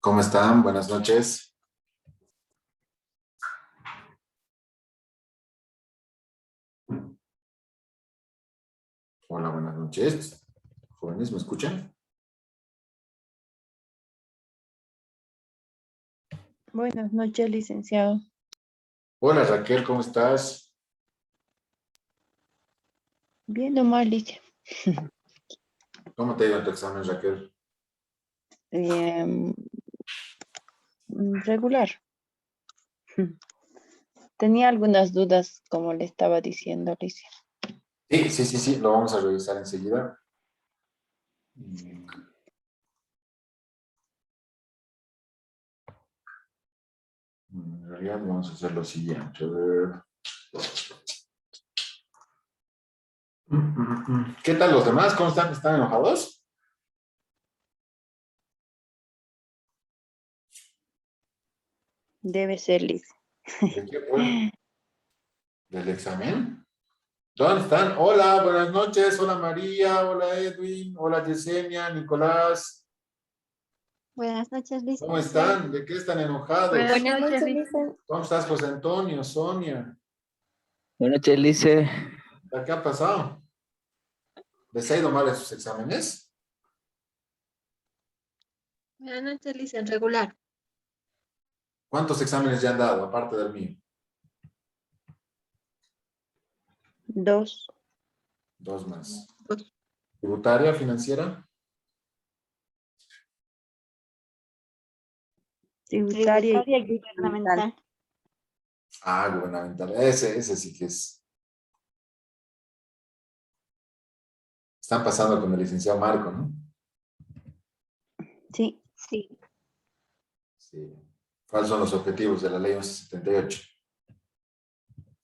¿Cómo están? Buenas noches. Hola, buenas noches. Jóvenes, ¿me escuchan? Buenas noches, licenciado. Hola, Raquel, ¿cómo estás? Bien o mal, Lice. ¿Cómo te ha ido en tu examen, Raquel? Em, Regular. Tenía algunas dudas, como le estaba diciendo, Lice. Sí, lo vamos a revisar enseguida. En realidad vamos a hacer lo siguiente. A ver. ¿Qué tal los demás? ¿Cómo están? ¿Están enojados? Debe ser, Lice. ¿De qué fue? ¿Del examen? ¿Dónde están? Hola, buenas noches. Hola María, hola Edwin, hola Yesenia, Nicolás. Buenas noches, ¿Cómo licenciado. están? ¿De qué están enojados? Buenas Buenas noches, noches, Lice. licenciado. ¿Cómo estás, José Antonio, Sonia? Buenas noches, Lice. ¿Qué ha pasado? ¿Les ha ido mal en sus exámenes? Buenas noches, licenciado. Regular. ¿Cuántos exámenes ya han dado, aparte del mío? 2. Dos más. Dos. ¿Tributaria, financiera? Tributaria y Y gubernamental. Ah, gubernamental. Ese sí que es. Están pasando con el licenciado Marco, ¿no? Sí. Sí. Sí. ¿Cuáles son los objetivos de la ley 1178?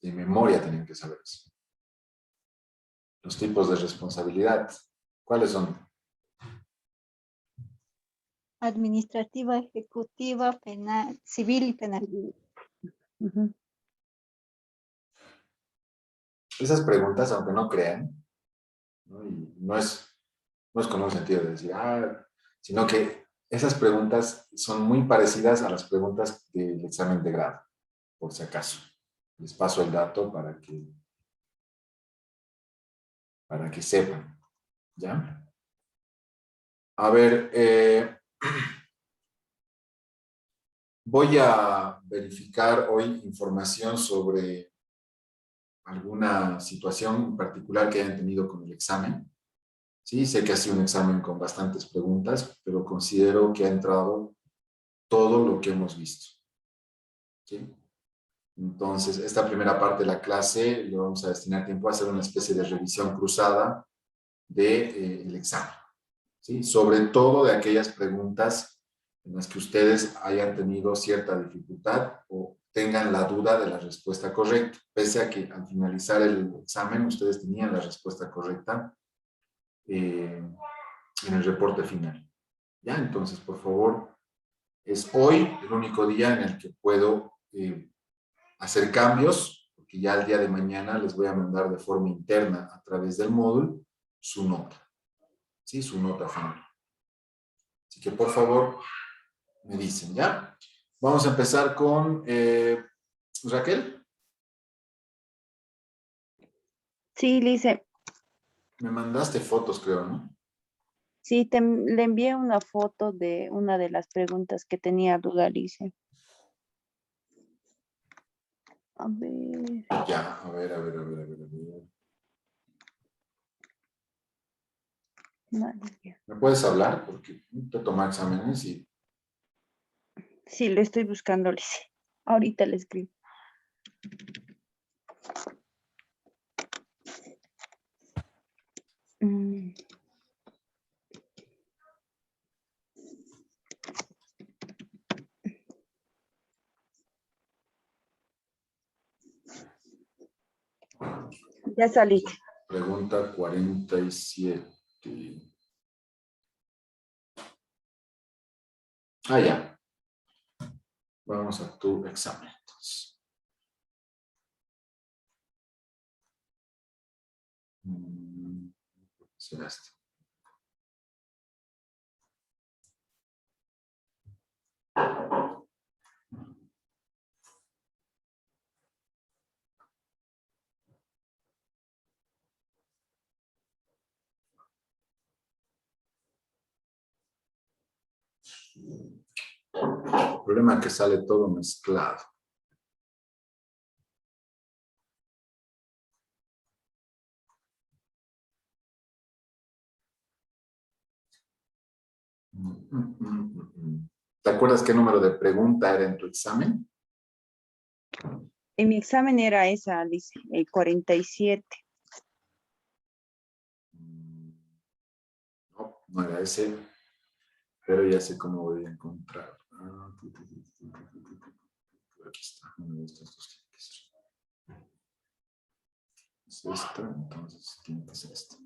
De memoria tienen que saber eso. Los tipos de responsabilidad. ¿Cuáles son? Administrativa, ejecutiva, penal, civil y penal. Ujú. Esas preguntas, aunque no crean, ¿no? Y no es con un sentido de decir, sino que esas preguntas son muy parecidas a las preguntas del examen de grado, por si acaso. Les paso el dato para que sepan, ¿ya? A ver, voy a verificar hoy información sobre alguna situación en particular que hayan tenido con el examen. Sí, sé que ha sido un examen con bastantes preguntas, pero considero que ha entrado todo lo que hemos visto. ¿Sí? Entonces, esta primera parte de la clase le vamos a destinar tiempo a hacer una especie de revisión cruzada del examen. ¿Sí? Sobre todo de aquellas preguntas en las que ustedes hayan tenido cierta dificultad o tengan la duda de la respuesta correcta, pese a que al finalizar el examen ustedes tenían la respuesta correcta en el reporte final. ¿Ya? Entonces, por favor, es hoy el único día en el que puedo hacer cambios, porque ya el día de mañana les voy a mandar de forma interna a través del módulo su nota, ¿sí? Su nota final. Así que, por favor, me dicen, ¿ya? Vamos a empezar con Raquel. Sí, Lice. Me mandaste fotos, creo, ¿no? Sí, le envié una foto de una de las preguntas que tenía duda, Lice. A ver. Ya, a ver. Vale. ¿Me puedes hablar? Porque te tomo exámenes y... Sí, lo estoy buscando, Lice. Ahorita le escribo. Mm, Ya salí. Pregunta 47. Ya. Vamos a tu examen, entonces. Será este. El problema es que sale todo mezclado. ¿Te acuerdas qué número de pregunta era en tu examen? En mi examen era esa, Alice, el 47. No, no era ese, pero ya sé cómo voy a encontrar. Aquí está, uno de estos dos tiene que ser. Es esta, entonces tiene que ser esta.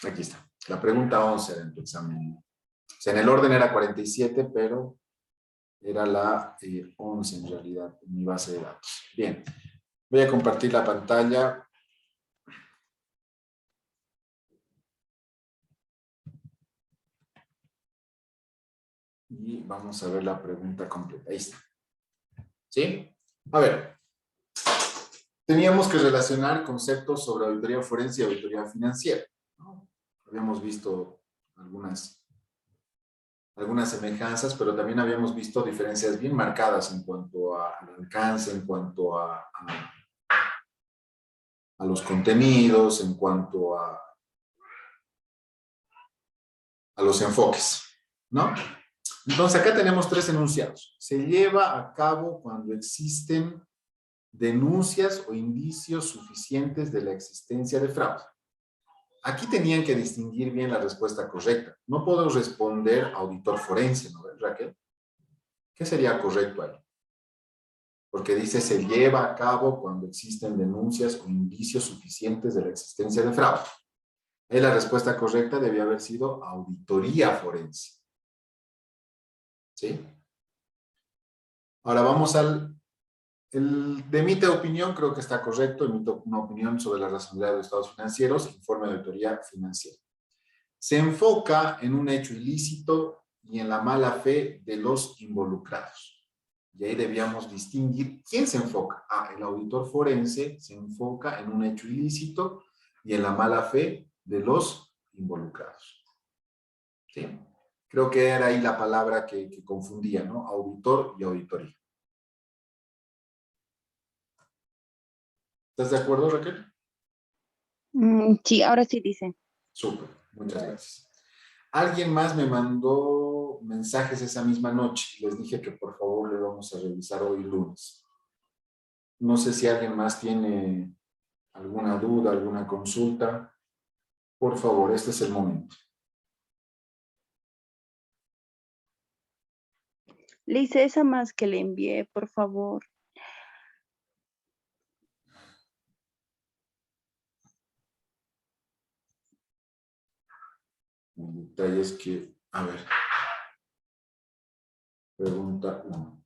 Aquí está. La pregunta 11 era en tu examen. O sea, en el orden era 47, pero era la 11 en realidad, en mi base de datos. Bien, voy a compartir la pantalla. Y vamos a ver la pregunta completa. Ahí está. ¿Sí? A ver. Teníamos que relacionar conceptos sobre auditoría forense y auditoría financiera, ¿no? Habíamos visto algunas semejanzas, pero también habíamos visto diferencias bien marcadas en cuanto al alcance, en cuanto a los contenidos, en cuanto a los enfoques, ¿no? Entonces acá tenemos 3 enunciados. Se lleva a cabo cuando existen denuncias o indicios suficientes de la existencia de fraude. Aquí tenían que distinguir bien la respuesta correcta. No puedo responder auditor forense, ¿no ves, Raquel? ¿Qué sería correcto ahí? Porque dice se lleva a cabo cuando existen denuncias o indicios suficientes de la existencia de fraude. Ahí la respuesta correcta debía haber sido auditoría forense. ¿Sí? Ahora vamos el de emite opinión, creo que está correcto, emite una opinión sobre la razonabilidad de los estados financieros, informe de auditoría financiera. Se enfoca en un hecho ilícito y en la mala fe de los involucrados. Y ahí debíamos distinguir quién se enfoca. El auditor forense se enfoca en un hecho ilícito y en la mala fe de los involucrados. ¿Sí? Creo que era ahí la palabra que confundía, ¿no? Auditor y auditoría. ¿Estás de acuerdo, Raquel? Sí, ahora sí dice. Súper, muchas gracias. Alguien más me mandó mensajes esa misma noche. Les dije que por favor le vamos a revisar hoy lunes. No sé si alguien más tiene alguna duda, alguna consulta. Por favor, este es el momento. Le hice esa más que le envié, por favor. El detalle es que, a ver, pregunta 1.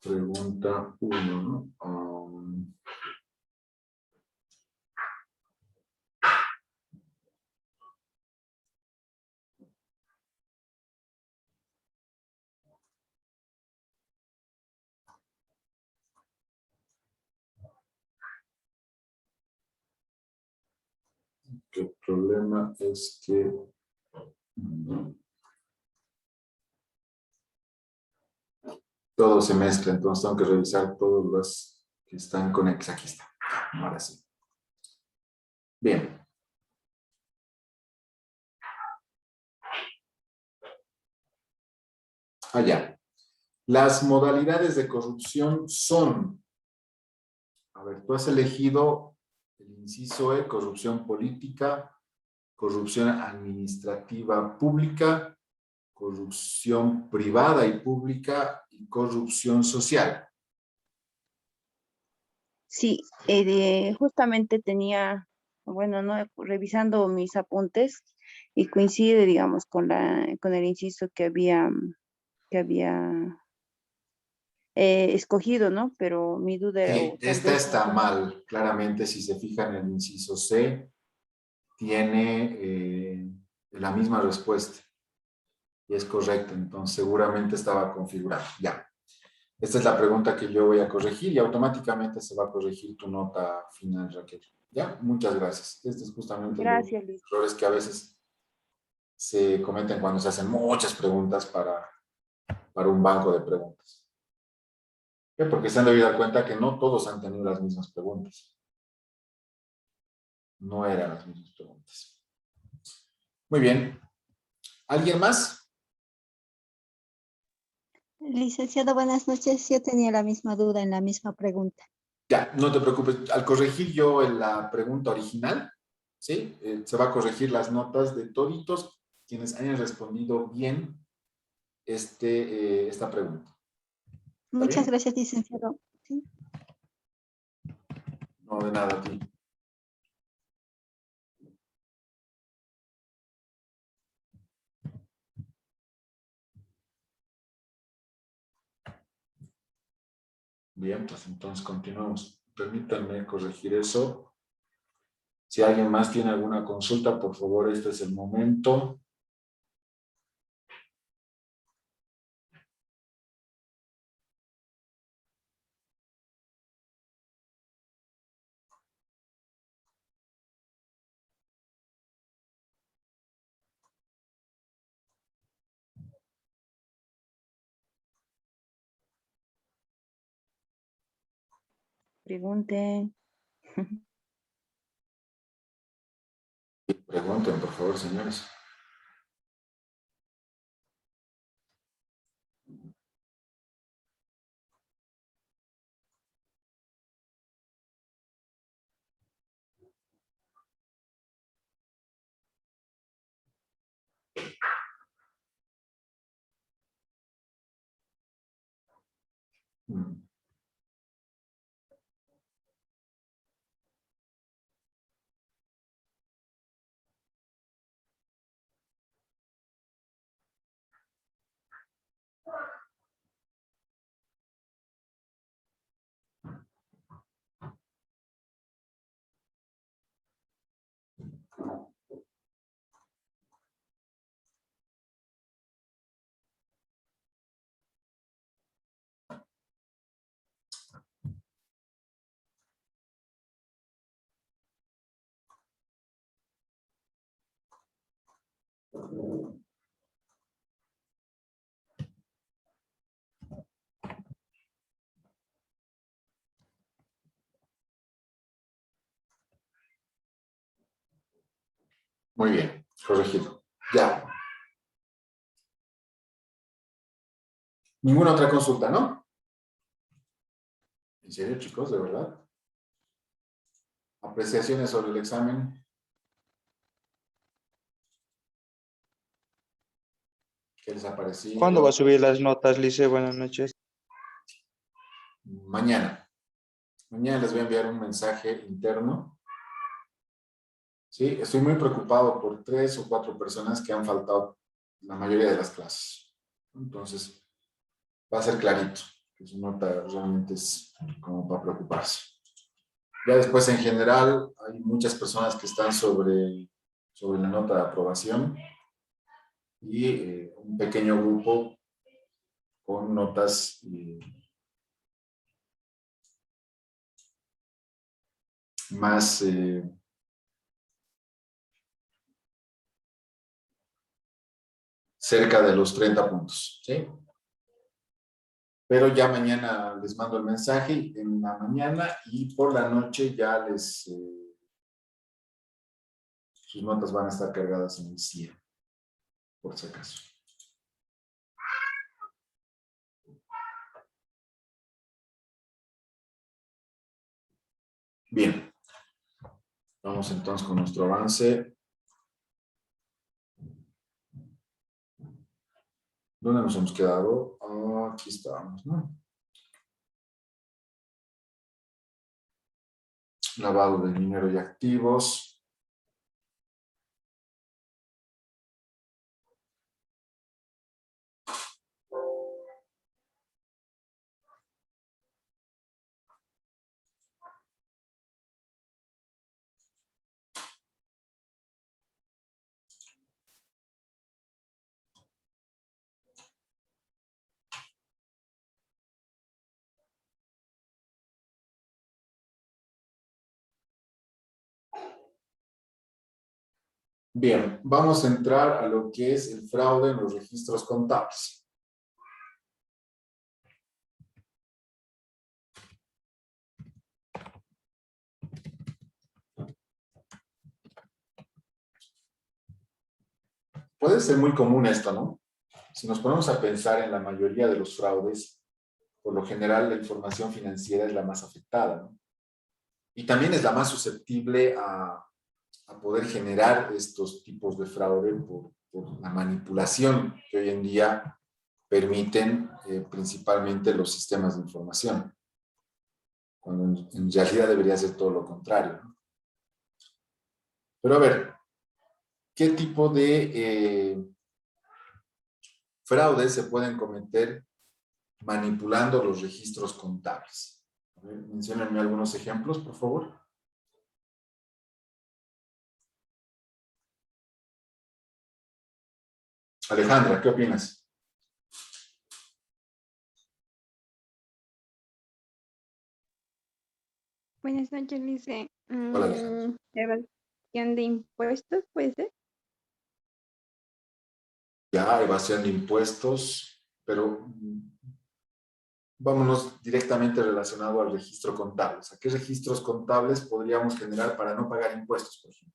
Pregunta 1, ¿no? El problema es que todo se mezcla, entonces tengo que revisar todos los que están conectados. Aquí está. Ahora sí. Bien. Allá. Las modalidades de corrupción son, a ver, tú has elegido el inciso E, corrupción política, corrupción administrativa pública, corrupción privada y pública y corrupción social. Sí, justamente tenía, bueno, no, revisando mis apuntes y coincide, digamos, con el inciso que había escogido, ¿no? Pero mi duda era, o tal Esta vez, está mal, claramente, si se fijan en el inciso C, tiene la misma respuesta. Y es correcto, entonces seguramente estaba configurado. Ya. Esta es la pregunta que yo voy a corregir y automáticamente se va a corregir tu nota final, Raquel. ¿Ya? Muchas gracias. Este es justamente los gracias, Liz. errores que a veces se cometen cuando se hacen muchas preguntas para para un banco de preguntas. ¿Por qué? Porque se han debido dar cuenta que no todos han tenido las mismas preguntas. No eran las mismas preguntas. Muy bien. ¿Alguien más? Licenciado, buenas noches. Yo tenía la misma duda en la misma pregunta. Ya, no te preocupes. Al corregir yo en la pregunta original, ¿sí? Se va a corregir las notas de toditos quienes hayan respondido bien esta pregunta. Muchas bien? gracias, licenciado. Sí. No, de nada a ti. Bien, pues entonces continuamos. Permítanme corregir eso. Si alguien más tiene alguna consulta, por favor, este es el momento. Pregunten. Pregunten, por favor, señores. Mm. Muy bien, corregido. Ya. Ninguna otra consulta, ¿no? ¿En serio, chicos? ¿De verdad? ¿Apreciaciones sobre el examen? ¿Qué les ha parecido? ¿Cuándo va a subir las notas, Lice? Buenas noches. Mañana. Mañana les voy a enviar un mensaje interno. Sí, estoy muy preocupado por 3 o 4 personas que han faltado la mayoría de las clases. Entonces, va a ser clarito, que su nota realmente es como para preocuparse. Ya después, en general, hay muchas personas que están sobre la nota de aprobación y un pequeño grupo con notas más cerca de los 30 puntos, ¿sí? Pero ya mañana les mando el mensaje en la mañana y por la noche ya sus notas van a estar cargadas en el 100, por si acaso. Bien. Vamos entonces con nuestro avance. ¿Dónde nos hemos quedado? Aquí estábamos, ¿no? Lavado de dinero y activos. Bien, vamos a entrar a lo que es el fraude en los registros contables. puede ser muy común esto, ¿no? Si nos ponemos a pensar en la mayoría de los fraudes, por lo general la información financiera es la más afectada, ¿no? Y también es la más susceptible a poder generar estos tipos de fraude por la manipulación que hoy en día permiten principalmente los sistemas de información, cuando en realidad debería ser todo lo contrario, ¿no? Pero a ver, ¿qué tipo de fraudes se pueden cometer manipulando los registros contables? A ver, menciónenme algunos ejemplos, por favor. Alejandra, ¿qué opinas? Buenas noches, Lice. Hola, Alejandra. Evasión de impuestos, ¿puede ser? Ya, evasión de impuestos, pero vámonos directamente relacionado al registro contable. O sea, ¿qué registros contables podríamos generar para no pagar impuestos, por ejemplo?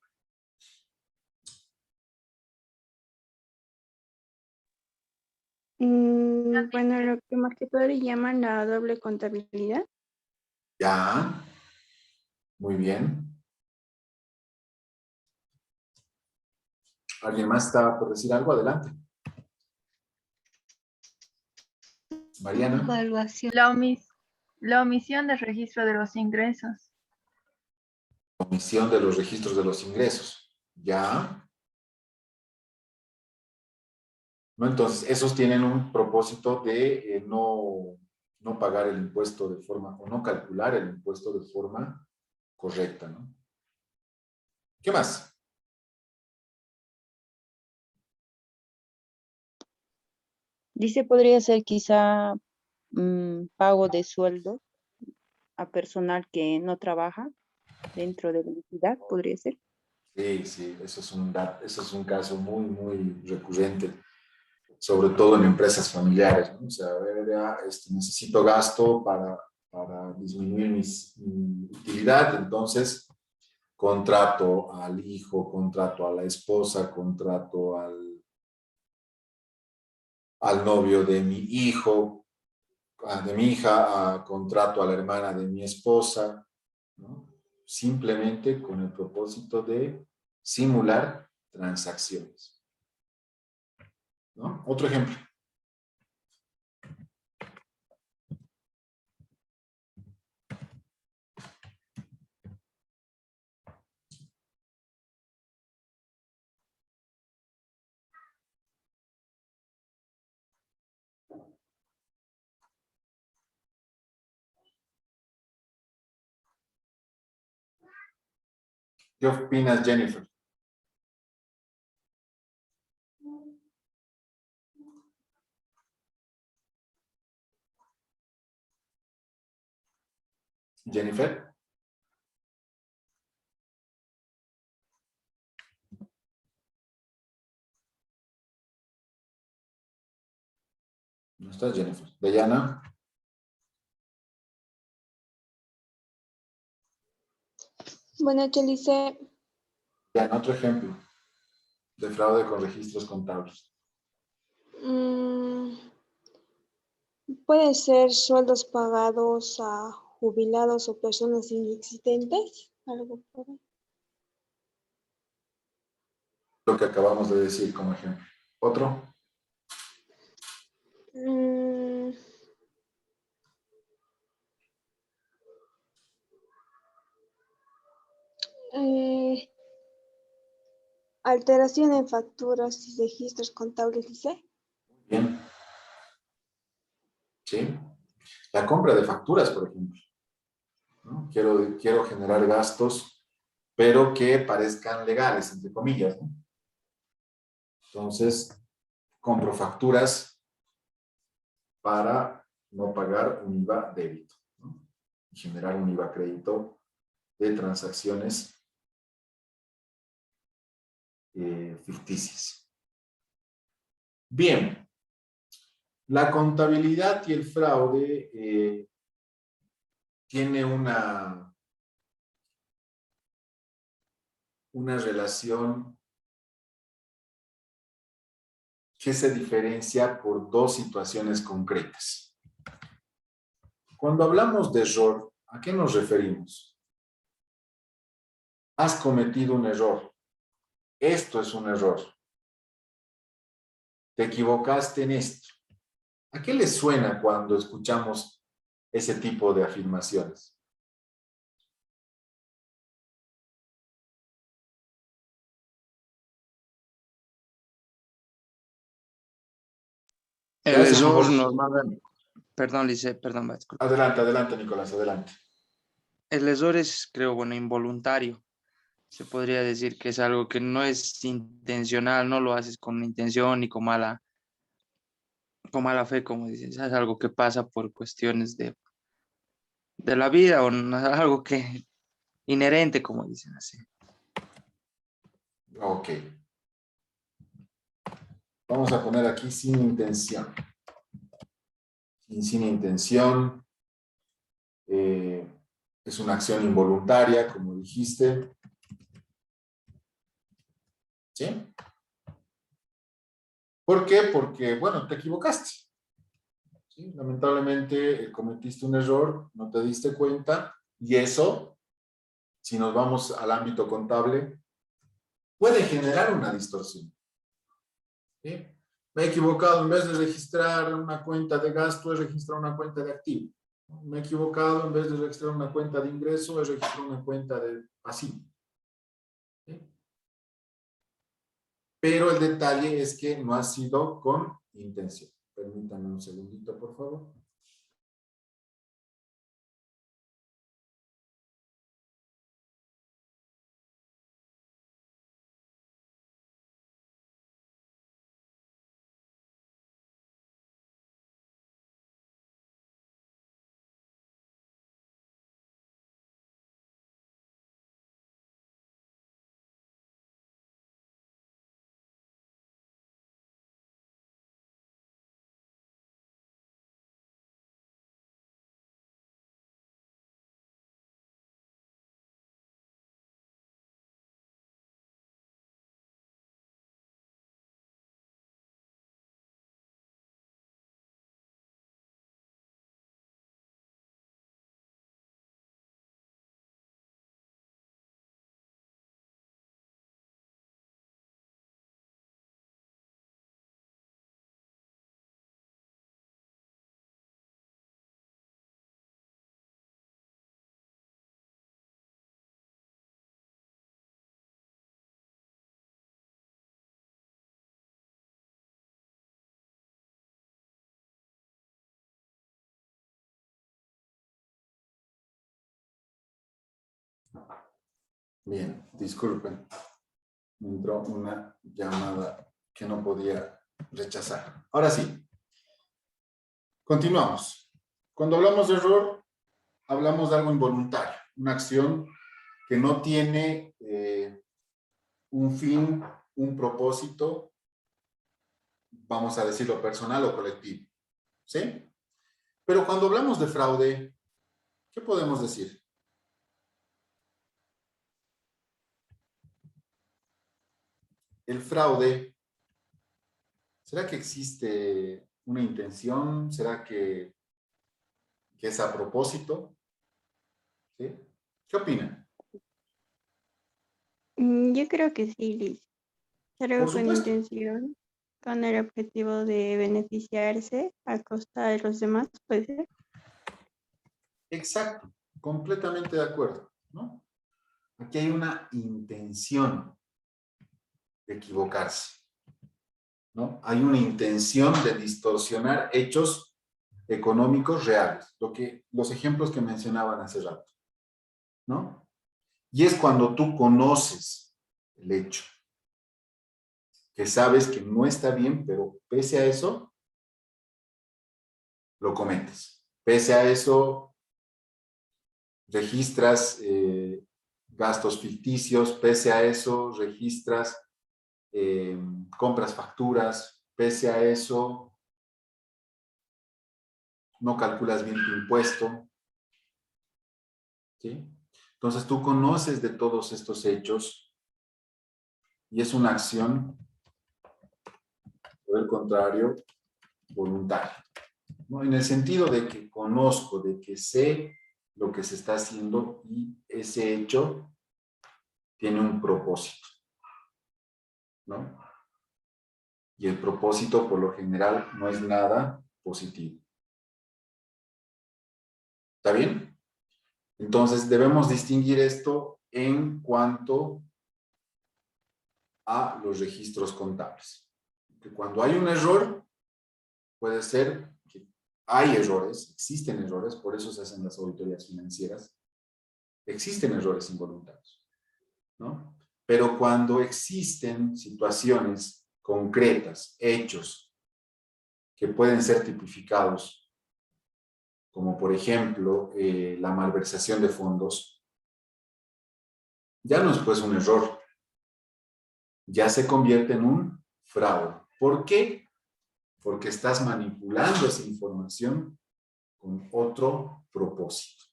Bueno, lo que más que todo le llaman la doble contabilidad. Ya, muy bien. ¿Alguien más está por decir algo? Adelante. Mariana. Evaluación. La omisión del registro de los ingresos. Omisión de los registros de los ingresos. Ya. ¿No? Entonces, esos tienen un propósito de no pagar el impuesto de forma, o no calcular el impuesto de forma correcta, ¿no? ¿Qué más? Dice, podría ser quizá pago de sueldo a personal que no trabaja dentro de la entidad, podría ser. Sí, sí, eso es un caso muy, muy recurrente, sobre todo en empresas familiares, ¿no? O sea, a ver, ya, necesito gasto para disminuir mi utilidad, entonces contrato al hijo, contrato a la esposa, contrato al novio de mi hijo, de mi hija, contrato a la hermana de mi esposa, ¿no? Simplemente con el propósito de simular transacciones, ¿no? Otro ejemplo. ¿Qué opinas, Jennifer? Jennifer. No estás, Jennifer. Dayana. Buenas noches, Lice. Ya, otro ejemplo de fraude con registros contables. Puede ser sueldos pagados a jubilados o personas inexistentes, algo por ahí. Lo que acabamos de decir como ejemplo. Otro. Mm, eh, alteración en facturas y registros contables, Lice. Bien. ¿Sí? La compra de facturas, por ejemplo, ¿no? Quiero generar gastos, pero que parezcan legales, entre comillas, ¿no? Entonces, compro facturas para no pagar un IVA débito, ¿no? Y generar un IVA crédito de transacciones ficticias. Bien, la contabilidad y el fraude tiene una relación que se diferencia por dos situaciones concretas. Cuando hablamos de error, ¿a qué nos referimos? Has cometido un error. Esto es un error. Te equivocaste en esto. ¿A qué les suena cuando escuchamos ese tipo de afirmaciones? El Gracias, error Hugo. normalmente, perdón, Lice, perdón, va, disculpa. Adelante, adelante, Nicolás, adelante. El error es, creo, bueno, involuntario. Se podría decir que es algo que no es intencional, no lo haces con intención ni con mala fe, como dices. Es algo que pasa por cuestiones de la vida o no, algo que inherente, como dicen así. Ok. Vamos a poner aquí sin intención. Sin intención. Es una acción involuntaria, como dijiste. ¿Sí? ¿Por qué? Porque, bueno, te equivocaste. ¿Sí? Lamentablemente cometiste un error, no te diste cuenta, y eso, si nos vamos al ámbito contable, puede generar una distorsión. ¿Sí? Me he equivocado, en vez de registrar una cuenta de gasto, he registrado una cuenta de activo. Me he equivocado, en vez de registrar una cuenta de ingreso, he registrado una cuenta de pasivo. ¿Sí? Pero el detalle es que no ha sido con intención. Permítanme un segundito, por favor. Bien, disculpen. Me entró una llamada que no podía rechazar. Ahora sí, continuamos. Cuando hablamos de error, hablamos de algo involuntario, una acción que no tiene un fin, un propósito, vamos a decirlo personal o colectivo. ¿Sí? Pero cuando hablamos de fraude, ¿qué podemos decir? El fraude, ¿será que existe una intención? ¿Será que es a propósito? ¿Sí? ¿Qué opinan? Yo creo que sí, Liz. Por Algo con supuesto. intención, con el objetivo de beneficiarse a costa de los demás, puede ser. Exacto, completamente de acuerdo, ¿no? Aquí hay una intención de equivocarse, ¿no? Hay una intención de distorsionar hechos económicos reales, los ejemplos que mencionaban hace rato, ¿no? Y es cuando tú conoces el hecho, que sabes que no está bien, pero pese a eso, lo cometes. Pese a eso, registras gastos ficticios, pese a eso, registras compras facturas, pese a eso, no calculas bien tu impuesto, ¿sí? Entonces tú conoces de todos estos hechos y es una acción Por el contrario, voluntario, ¿no? En el sentido de que conozco, de que sé lo que se está haciendo y ese hecho tiene un propósito, ¿no? Y el propósito, por lo general, no es nada positivo. ¿Está bien? Entonces, debemos distinguir esto en cuanto a los registros contables. Que cuando hay un error, puede ser que hay errores, existen errores, por eso se hacen las auditorías financieras. Existen errores involuntarios, ¿no? Pero cuando existen situaciones concretas, hechos, que pueden ser tipificados, como por ejemplo la malversación de fondos, ya no es pues un error, ya se convierte en un fraude. ¿Por qué? Porque estás manipulando esa información con otro propósito,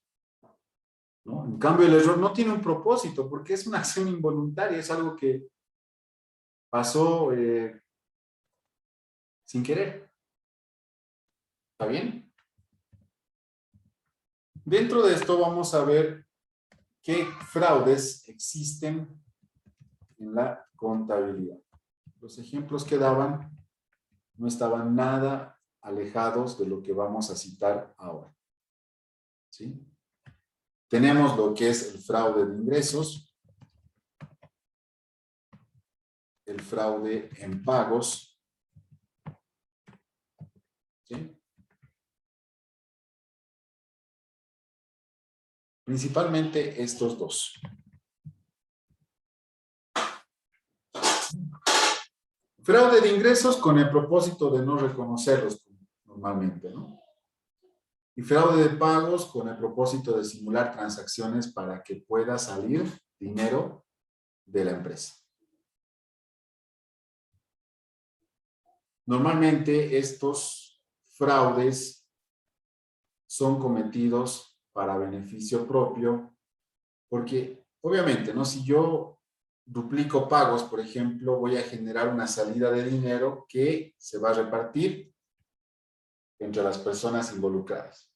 ¿no? En cambio, el error no tiene un propósito porque es una acción involuntaria, es algo que pasó sin querer. ¿Está bien? Dentro de esto vamos a ver qué fraudes existen en la contabilidad. Los ejemplos que daban no estaban nada alejados de lo que vamos a citar ahora. ¿Sí? Tenemos lo que es el fraude de ingresos, el fraude en pagos, ¿sí? Principalmente estos dos. Fraude de ingresos con el propósito de no reconocerlos normalmente, ¿no? Y fraude de pagos con el propósito de simular transacciones para que pueda salir dinero de la empresa. Normalmente estos fraudes son cometidos para beneficio propio, porque obviamente, ¿no? Si yo duplico pagos, por ejemplo, voy a generar una salida de dinero que se va a repartir entre las personas involucradas.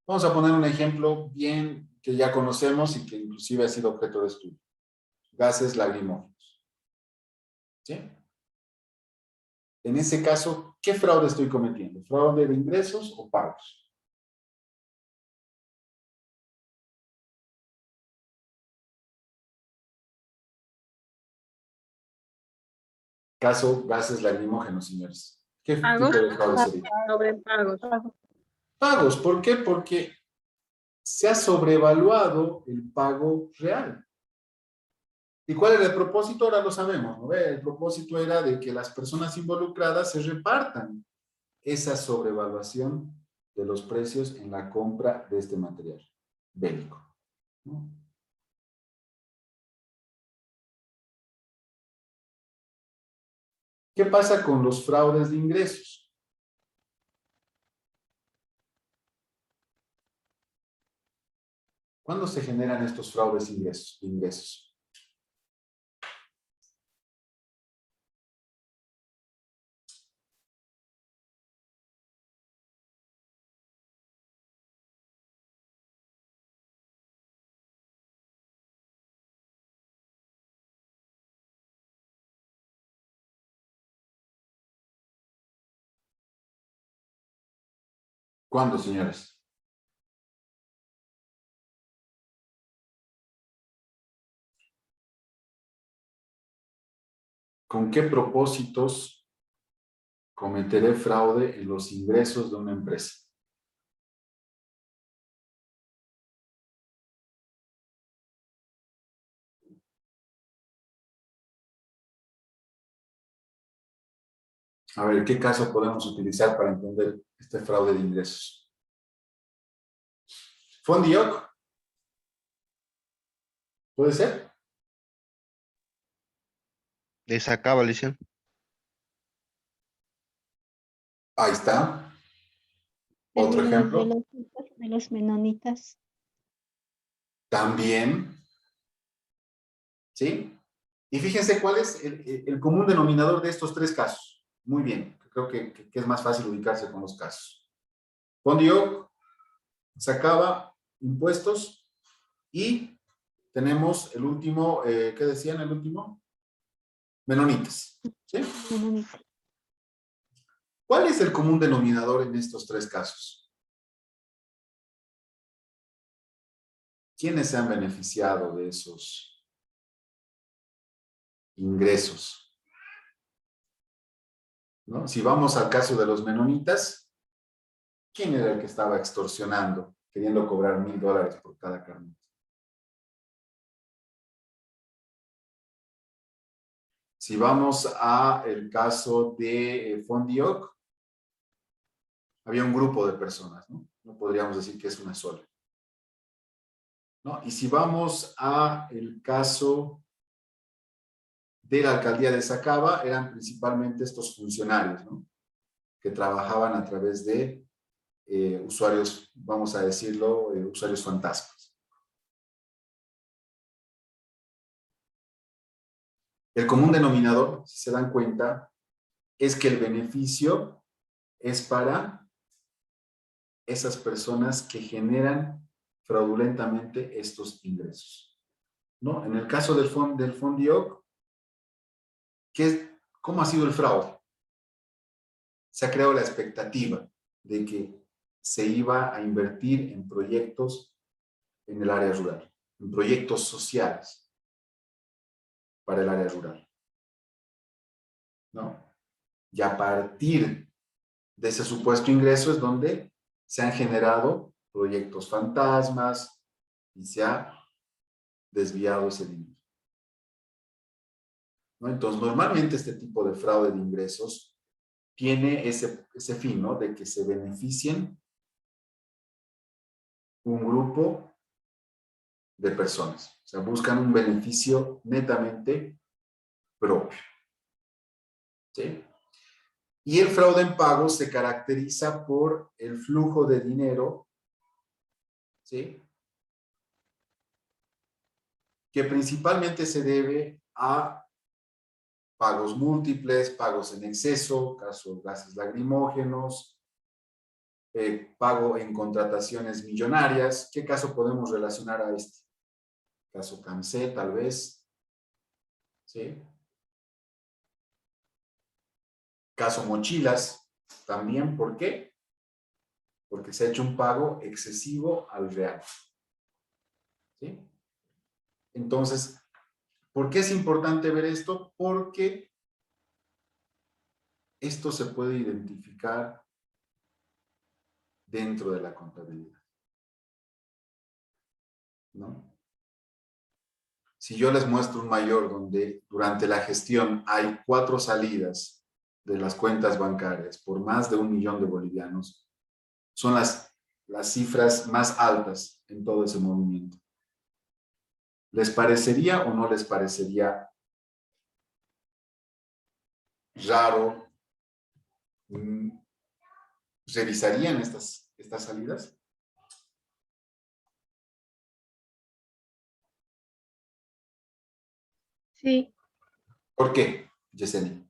Vamos a poner un ejemplo bien que ya conocemos y que inclusive ha sido objeto de estudio. Gases lacrimógenos. ¿Sí? En ese caso, ¿qué fraude estoy cometiendo? ¿Fraude de ingresos o pagos? Caso gases lacrimógenos, señores. ¿Qué tipo de fraude sería? Sobre pagos. Pagos. ¿Por qué? Porque se ha sobrevaluado el pago real. ¿Y cuál era el propósito? Ahora lo sabemos, ¿no? El propósito era de que las personas involucradas se repartan esa sobrevaluación de los precios en la compra de este material bélico, ¿no? ¿Qué pasa con los fraudes de ingresos? ¿Cuándo se generan estos fraudes de ingresos? ¿Cuándo, señores? ¿Con qué propósitos cometeré fraude en los ingresos de una empresa? A ver, ¿qué caso podemos utilizar para entender este fraude de ingresos? ¿Fondioc? ¿Puede ser? Le sacaba lesión. Ahí está. Otro ejemplo. De los menonitas. También. ¿Sí? Y fíjense cuál es el común denominador de estos tres casos. Muy bien. creo que es más fácil ubicarse con los casos. Fondioc sacaba impuestos y tenemos el último, ¿qué decían el último? Menonitas. ¿Sí? Menonita. ¿Cuál es el común denominador en estos tres casos? ¿Quiénes se han beneficiado de esos ingresos? ¿No? Si vamos al caso de los menonitas, ¿quién era el que estaba extorsionando, queriendo cobrar $1,000 por cada carnita? Si vamos a el caso de Fondioc, había un grupo de personas, ¿no? No podríamos decir que es una sola, ¿no? Y si vamos a el caso de la alcaldía de Sacaba, eran principalmente estos funcionarios, ¿no? Que trabajaban a través de usuarios, vamos a decirlo, usuarios fantasmas. El común denominador, si se dan cuenta, es que el beneficio es para esas personas que generan fraudulentamente estos ingresos, ¿no? En el caso del Fondioc, ¿cómo ha sido el fraude? Se ha creado la expectativa de que se iba a invertir en proyectos en el área rural, en proyectos sociales para el área rural, ¿no? Y a partir de ese supuesto ingreso es donde se han generado proyectos fantasmas y se ha desviado ese dinero, ¿no? Entonces, normalmente este tipo de fraude de ingresos tiene ese fin, ¿no? De que se beneficien un grupo de personas. O sea, buscan un beneficio netamente propio, ¿sí? Y el fraude en pago se caracteriza por el flujo de dinero, ¿sí? Que principalmente se debe a pagos múltiples, pagos en exceso, caso gases lacrimógenos, pago en contrataciones millonarias. ¿Qué caso podemos relacionar a este? Caso Cancé, tal vez, ¿sí? Caso Mochilas, también, ¿por qué? Porque se ha hecho un pago excesivo al real, ¿sí? Entonces, ¿por qué es importante ver esto? Porque esto se puede identificar dentro de la contabilidad, ¿no? Si yo les muestro un mayor donde durante la gestión hay 4 salidas de las cuentas bancarias por más de 1 millón de bolivianos, son las cifras más altas en todo ese movimiento. ¿Les parecería o no les parecería raro? ¿Revisarían estas salidas? Sí, ¿Por qué, Yesenia?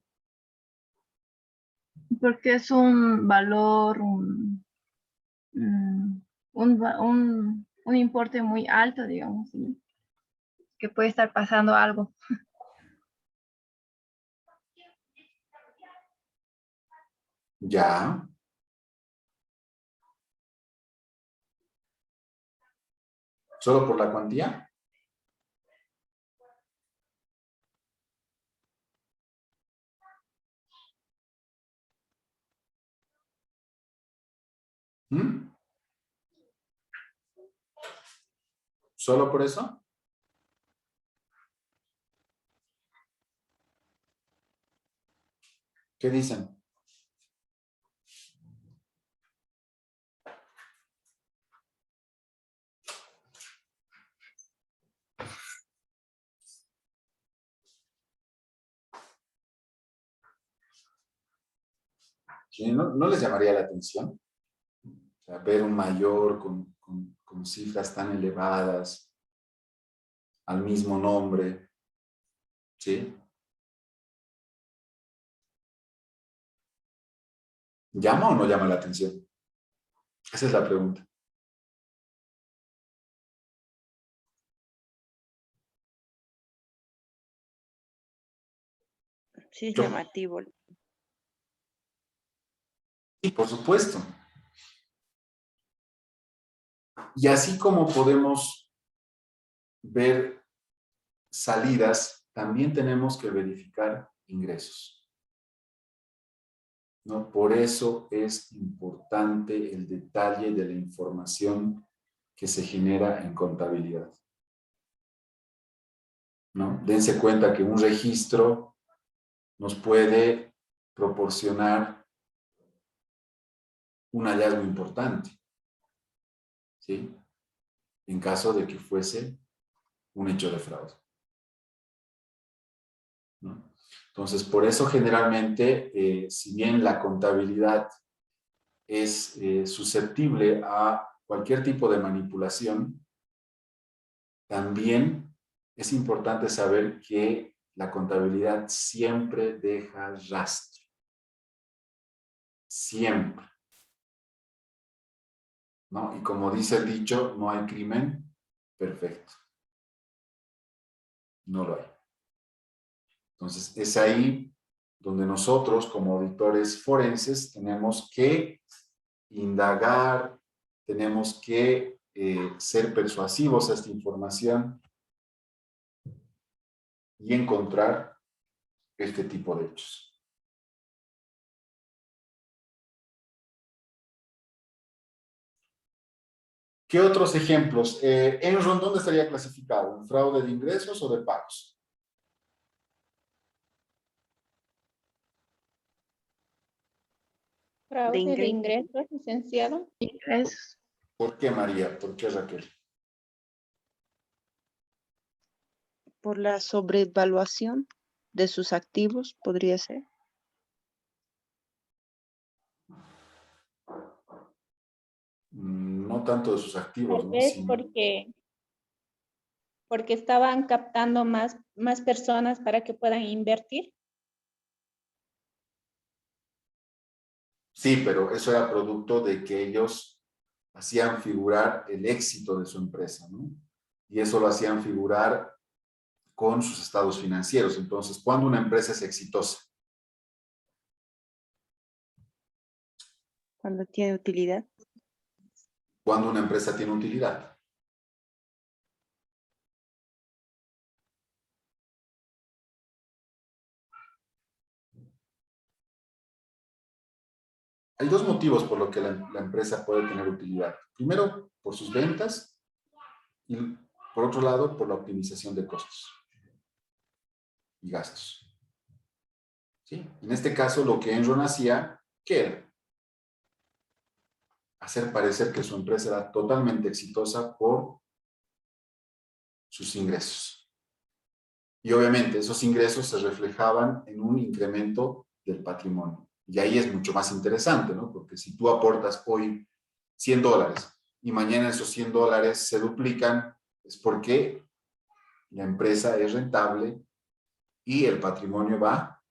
porque es un valor, un importe muy alto, digamos, ¿sí? Que puede estar pasando algo. Ya. ¿Solo por la cuantía? ¿Mm? ¿Solo por eso? ¿Qué dicen? ¿Sí? ¿No les llamaría la atención? O sea, ver un mayor con cifras tan elevadas al mismo nombre, ¿sí? ¿Llama o no llama la atención? Esa es la pregunta. Sí, es Yo- llamativo. Sí, por supuesto. Y así como podemos ver salidas, también tenemos que verificar ingresos, ¿no? Por eso es importante el detalle de la información que se genera en contabilidad, ¿no? Dense cuenta que un registro nos puede proporcionar un hallazgo importante, ¿sí? En caso de que fuese un hecho de fraude, ¿no? Entonces, por eso generalmente, si bien la contabilidad es susceptible a cualquier tipo de manipulación, también es importante saber que la contabilidad siempre deja rastro. Siempre, ¿no? Y como dice el dicho, no hay crimen perfecto. No lo hay. Entonces, es ahí donde nosotros, como auditores forenses, tenemos que indagar, tenemos que ser persuasivos a esta información y encontrar este tipo de hechos. ¿Qué otros ejemplos? Enron, ¿dónde estaría clasificado? ¿En fraude de ingresos o de pagos? Fraude de ingresos. ingresos, licenciado. Ingresos. ¿Por qué, María? ¿Por qué, Raquel? Por la sobrevaluación de sus activos, podría ser. No tanto de sus activos, Tal ¿no? vez Sino, porque estaban captando más personas para que puedan invertir. sí, pero eso era producto de que ellos hacían figurar el éxito de su empresa, ¿no? Y eso lo hacían figurar con sus estados financieros. Entonces, ¿cuándo una empresa es exitosa? Cuando tiene utilidad. ¿Cuándo una empresa tiene utilidad? Hay dos motivos por los que la empresa puede tener utilidad. Primero, por sus ventas y por otro lado, por la optimización de costos y gastos. ¿Sí? En este caso, lo que Enron hacía, ¿qué era? Hacer parecer que su empresa era totalmente exitosa por sus ingresos. Y obviamente esos ingresos se reflejaban en un incremento del patrimonio. Y ahí es mucho más interesante, ¿no? Porque si tú aportas hoy $100 y mañana esos $100 se duplican, es porque la empresa es rentable y el patrimonio va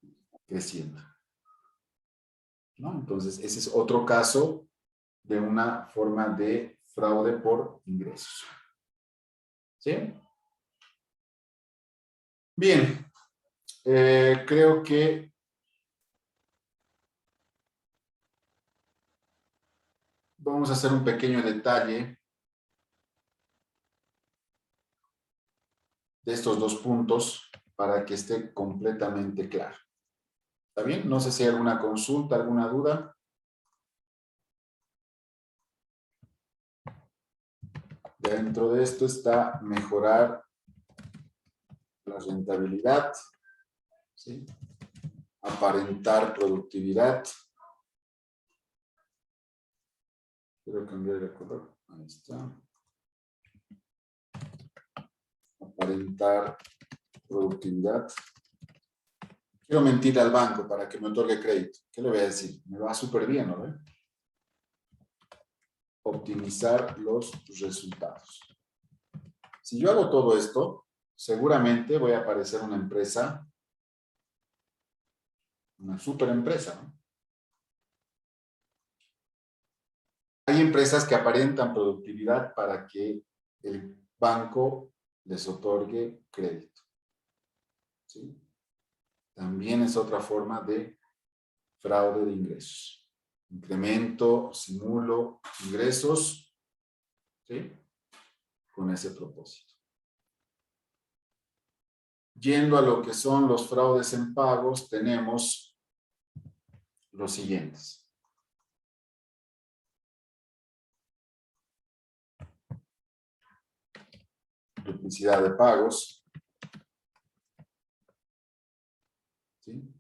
creciendo, ¿no? Entonces, ese es otro caso de una forma de fraude por ingresos. ¿Sí? Bien, creo que vamos a hacer un pequeño detalle de estos dos puntos para que esté completamente claro. ¿Está bien? No sé si hay alguna consulta, alguna duda. Dentro de esto está mejorar la rentabilidad, ¿sí? Aparentar productividad. Quiero cambiar de color. Ahí está. Aparentar productividad. Quiero mentir al banco para que me otorgue crédito. ¿Qué le voy a decir? Me va súper bien, ¿no ve? Optimizar los resultados. Si yo hago todo esto, seguramente voy a aparecer una empresa, una super empresa, ¿no? empresas que aparentan productividad para que el banco les otorgue crédito. ¿Sí? También es otra forma de fraude de ingresos. Incremento, simulo ingresos, ¿sí? Con ese propósito. Yendo a lo que son los fraudes en pagos, tenemos los siguientes. Duplicidad de pagos. ¿Sí?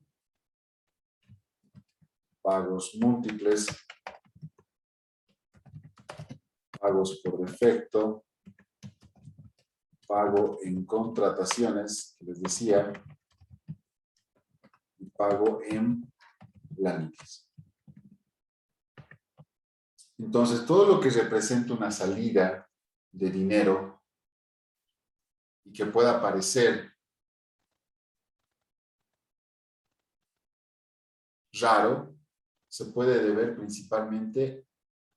Pagos múltiples. Pagos por defecto. Pago en contrataciones, que les decía. Y pago en planities. Entonces, todo lo que representa una salida de dinero y que pueda parecer raro, se puede deber principalmente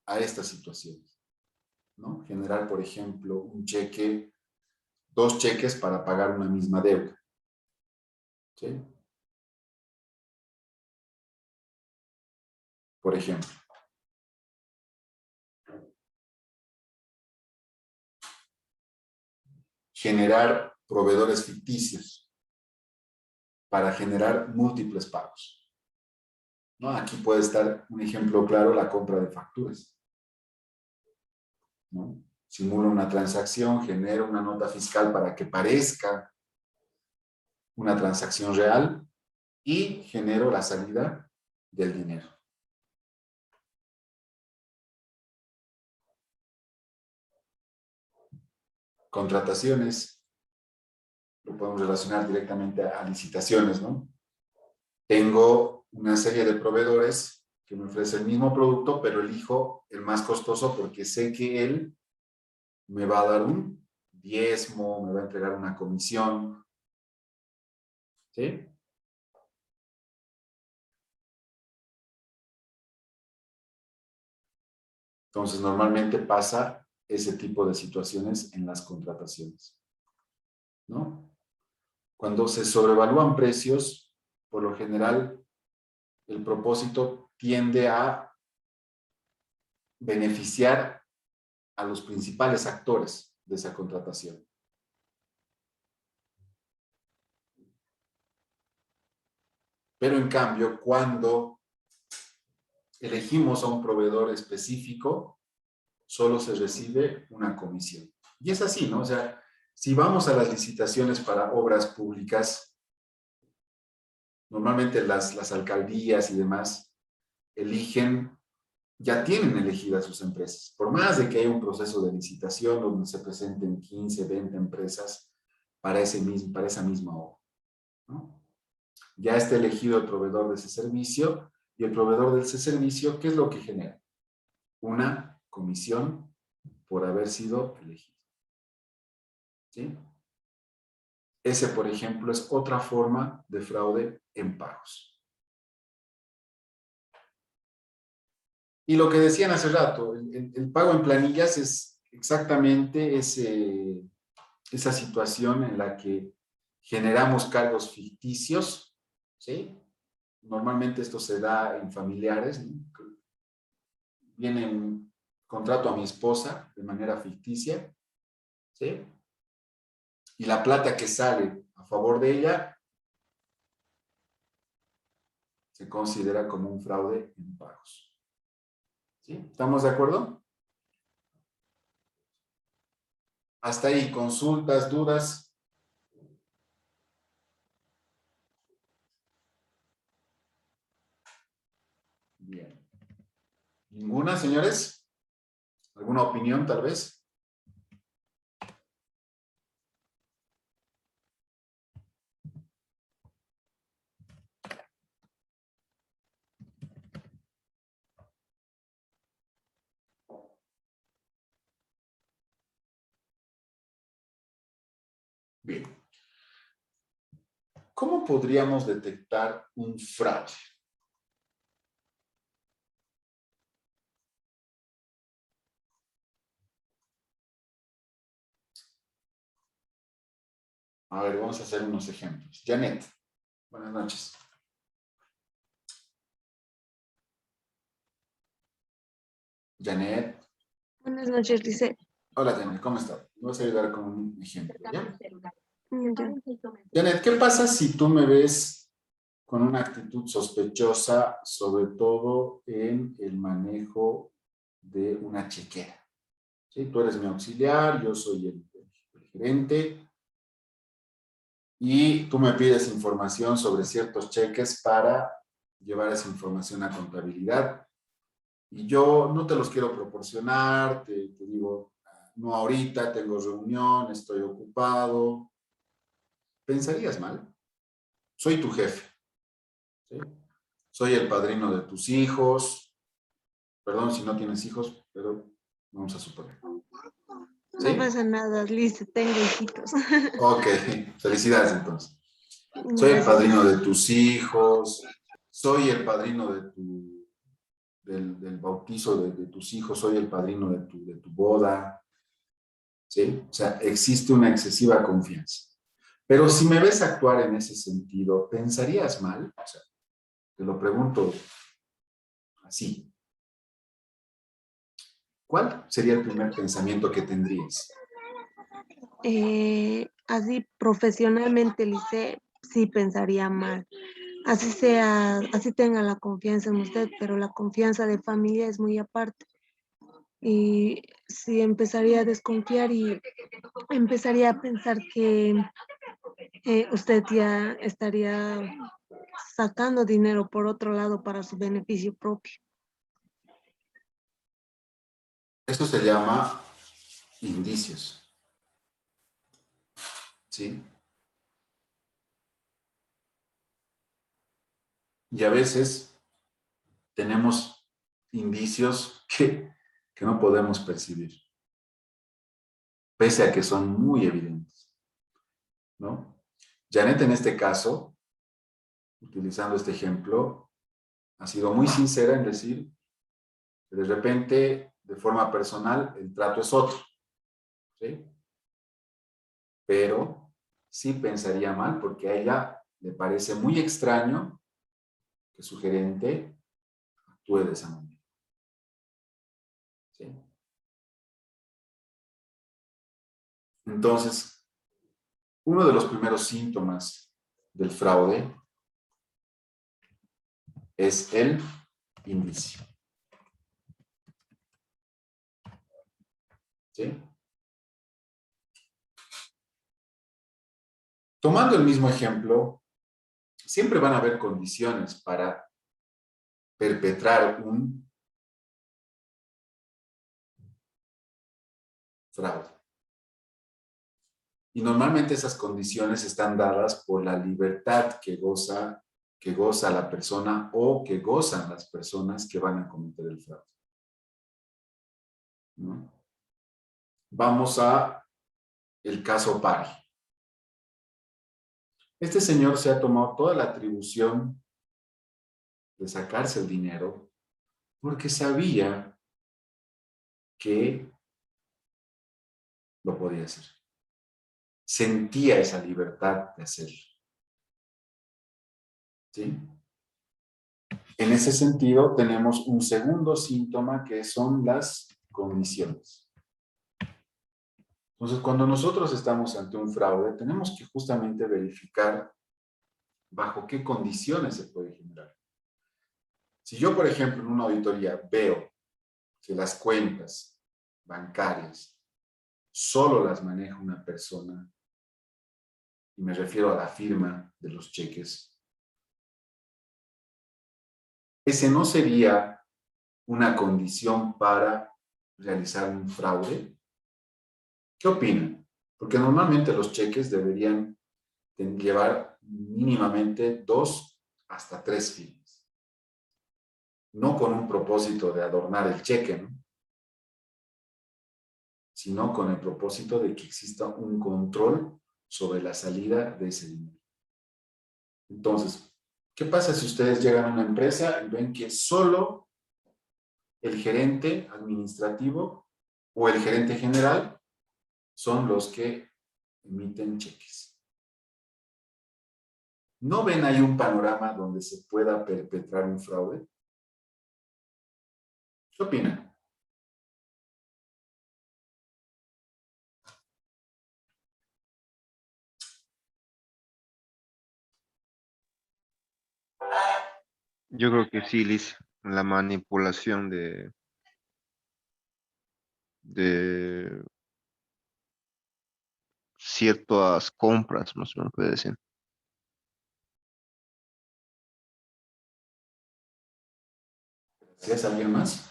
a estas situaciones, ¿no? Generar, por ejemplo, un cheque, 2 cheques para pagar una misma deuda. ¿Sí? Por ejemplo. Generar proveedores ficticios para generar múltiples pagos. ¿No? Aquí puede estar un ejemplo claro, la compra de facturas. ¿No? Simula una transacción, genera una nota fiscal para que parezca una transacción real y genero la salida del dinero. Contrataciones, lo podemos relacionar directamente a licitaciones, ¿no? Tengo una serie de proveedores que me ofrecen el mismo producto, pero elijo el más costoso porque sé que él me va a dar un diezmo, me va a entregar una comisión. ¿Sí? Entonces, normalmente pasa ese tipo de situaciones en las contrataciones, ¿no? Cuando se sobrevalúan precios, por lo general, el propósito tiende a beneficiar a los principales actores de esa contratación. Pero en cambio, cuando elegimos a un proveedor específico, solo se recibe una comisión. Y es así, ¿no? O sea, si vamos a las licitaciones para obras públicas, normalmente las alcaldías y demás eligen, ya tienen elegidas sus empresas. Por más de que haya un proceso de licitación donde se presenten 15, 20 empresas para esa misma obra, ¿no? Ya está elegido el proveedor de ese servicio y el proveedor de ese servicio, ¿qué es lo que genera? Una comisión por haber sido elegido. ¿Sí? Ese, por ejemplo, es otra forma de fraude en pagos. Y lo que decían hace rato, el pago en planillas es exactamente esa situación en la que generamos cargos ficticios, ¿sí? Normalmente esto se da en familiares, ¿no? Viene un contrato a mi esposa de manera ficticia, ¿sí? Y la plata que sale a favor de ella se considera como un fraude en pagos. ¿Sí? ¿Estamos de acuerdo? Hasta ahí, consultas, dudas. Bien. ¿Ninguna, señores? ¿Alguna opinión, tal vez? Bien. ¿Cómo podríamos detectar un fraude? A ver, vamos a hacer unos ejemplos. Janet, buenas noches. Janet. Buenas noches, dice. Hola, Janet, ¿cómo estás? Me vas a ayudar con un ejemplo, ¿ya? Ya. Janet, ¿qué pasa si tú me ves con una actitud sospechosa, sobre todo en el manejo de una chequera? ¿Sí? Tú eres mi auxiliar, yo soy el gerente, y tú me pides información sobre ciertos cheques para llevar esa información a contabilidad. Y yo no te los quiero proporcionar, te digo, no ahorita, tengo reunión, estoy ocupado. ¿Pensarías mal? Soy tu jefe, ¿sí? Soy el padrino de tus hijos. Perdón si no tienes hijos, pero vamos a suponer. ¿Sí? No pasa nada, Liz, tengo hijitos. Ok, felicidades entonces. Soy el Gracias. padrino de tus hijos, soy el padrino del bautizo de tus hijos, soy el padrino de tu boda. ¿Sí? O sea, existe una excesiva confianza. Pero si me ves actuar en ese sentido, ¿pensarías mal? O sea, te lo pregunto así. ¿Cuál sería el primer pensamiento que tendrías? Así profesionalmente, Lice, sí pensaría mal. Así sea, así tenga la confianza en usted, pero la confianza de familia es muy aparte. Y sí empezaría a desconfiar y empezaría a pensar que usted ya estaría sacando dinero por otro lado para su beneficio propio. Esto se llama indicios. ¿Sí? Y a veces tenemos indicios que no podemos percibir, pese a que son muy evidentes, ¿no? Janet, en este caso, utilizando este ejemplo, ha sido muy sincera en decir que de repente, de forma personal, el trato es otro, ¿sí? Pero sí pensaría mal porque a ella le parece muy extraño que su gerente actúe de esa manera, ¿sí? Entonces, uno de los primeros síntomas del fraude es el indicio, ¿sí? Tomando el mismo ejemplo, siempre van a haber condiciones para perpetrar un fraude. Y normalmente esas condiciones están dadas por la libertad que goza la persona o que gozan las personas que van a cometer el fraude, ¿no? Vamos a el caso Pari. Este señor se ha tomado toda la atribución de sacarse el dinero porque sabía que lo podía hacer. Sentía esa libertad de hacerlo, ¿sí? En ese sentido, tenemos un segundo síntoma que son las condiciones. Entonces, cuando nosotros estamos ante un fraude, tenemos que justamente verificar bajo qué condiciones se puede generar. Si yo, por ejemplo, en una auditoría veo que las cuentas bancarias solo las maneja una persona, y me refiero a la firma de los cheques, ese no sería una condición para realizar un fraude. ¿Qué opinan? Porque normalmente los cheques deberían llevar mínimamente 2 hasta 3 firmas. No con un propósito de adornar el cheque, ¿no? Sino con el propósito de que exista un control sobre la salida de ese dinero. Entonces, ¿qué pasa si ustedes llegan a una empresa y ven que solo el gerente administrativo o el gerente general son los que emiten cheques? ¿No ven ahí un panorama donde se pueda perpetrar un fraude? ¿Qué opinan? Yo creo que sí, Liz. La manipulación de ciertas compras, más o menos puede decir. ¿Es alguien más?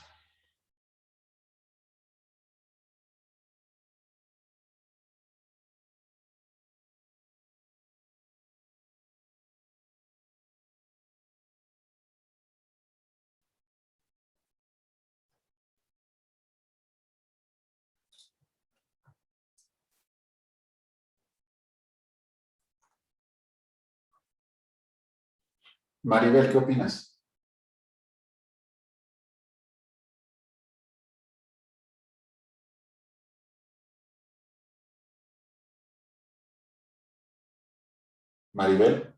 Maribel, ¿qué opinas? Maribel.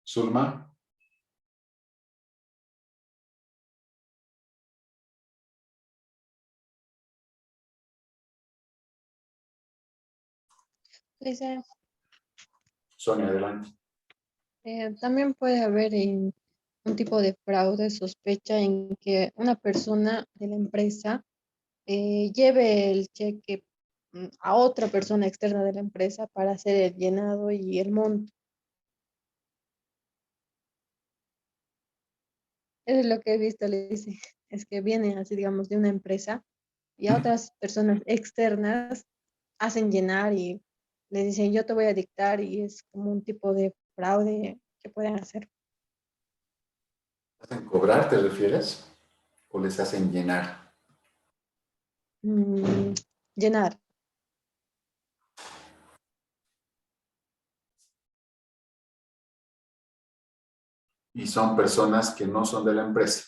Zulma. Dice, Sonia, adelante. también puede haber un tipo de fraude, sospecha en que una persona de la empresa lleve el cheque a otra persona externa de la empresa para hacer el llenado y el monto. Eso es lo que he visto, le dice, es que vienen así, digamos, de una empresa y a otras personas externas hacen llenar y le dicen, yo te voy a dictar y es como un tipo de fraude que pueden hacer. ¿Hacen cobrar, te refieres? ¿O les hacen llenar? Llenar. Y son personas que no son de la empresa.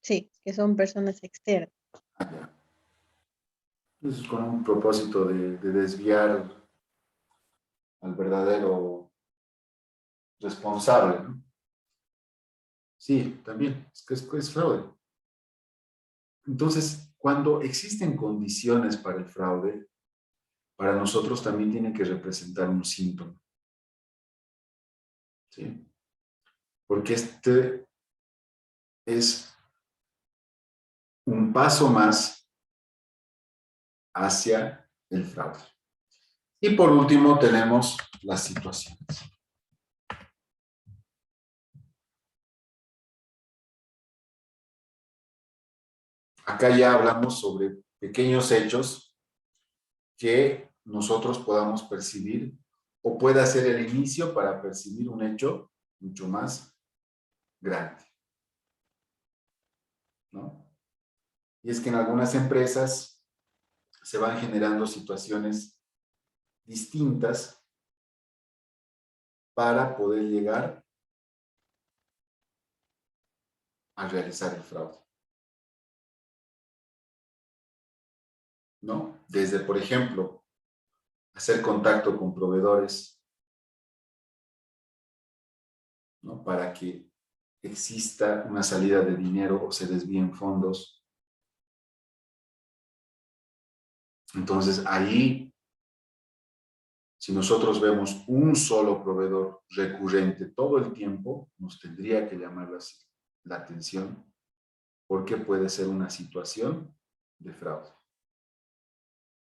Sí, que son personas externas. Ah, ya. Eso es con un propósito de desviar al verdadero responsable, ¿no? Sí, también, es que es fraude. Entonces, cuando existen condiciones para el fraude, para nosotros también tiene que representar un síntoma, ¿sí? Porque este es un paso más hacia el fraude. Y por último tenemos las situaciones. Acá ya hablamos sobre pequeños hechos que nosotros podamos percibir o pueda ser el inicio para percibir un hecho mucho más grande, ¿no? Y es que en algunas empresas se van generando situaciones distintas para poder llegar a realizar el fraude, ¿no? Desde, por ejemplo, hacer contacto con proveedores, ¿no? Para que exista una salida de dinero o se desvíen fondos. Entonces, ahí, si nosotros vemos un solo proveedor recurrente todo el tiempo, nos tendría que llamar la atención porque puede ser una situación de fraude.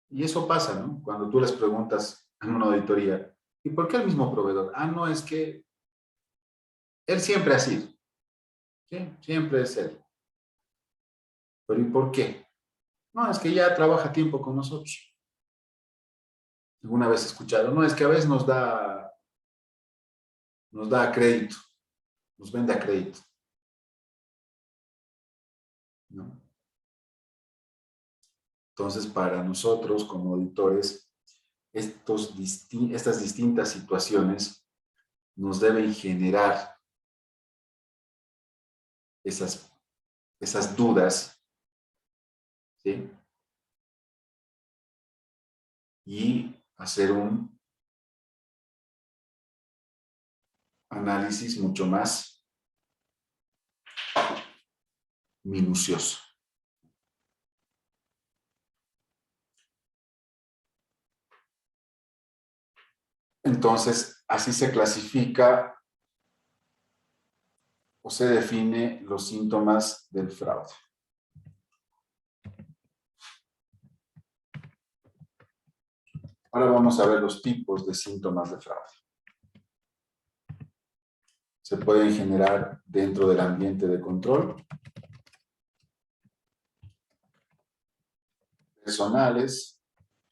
Y eso pasa, ¿no? Cuando tú les preguntas en una auditoría, ¿y por qué el mismo proveedor? Ah, no, es que él siempre ha sido. Sí, siempre es él. ¿Pero y por qué? No, es que ya trabaja tiempo con nosotros. Alguna vez he escuchado, no, es que a veces nos da a crédito, nos vende a crédito, ¿no? Entonces, para nosotros como auditores, estas distintas situaciones nos deben generar esas dudas, ¿sí? Y hacer un análisis mucho más minucioso. Entonces, así se clasifica o se define los síntomas del fraude. Ahora vamos a ver los tipos de síntomas de fraude. Se pueden generar dentro del ambiente de control, personales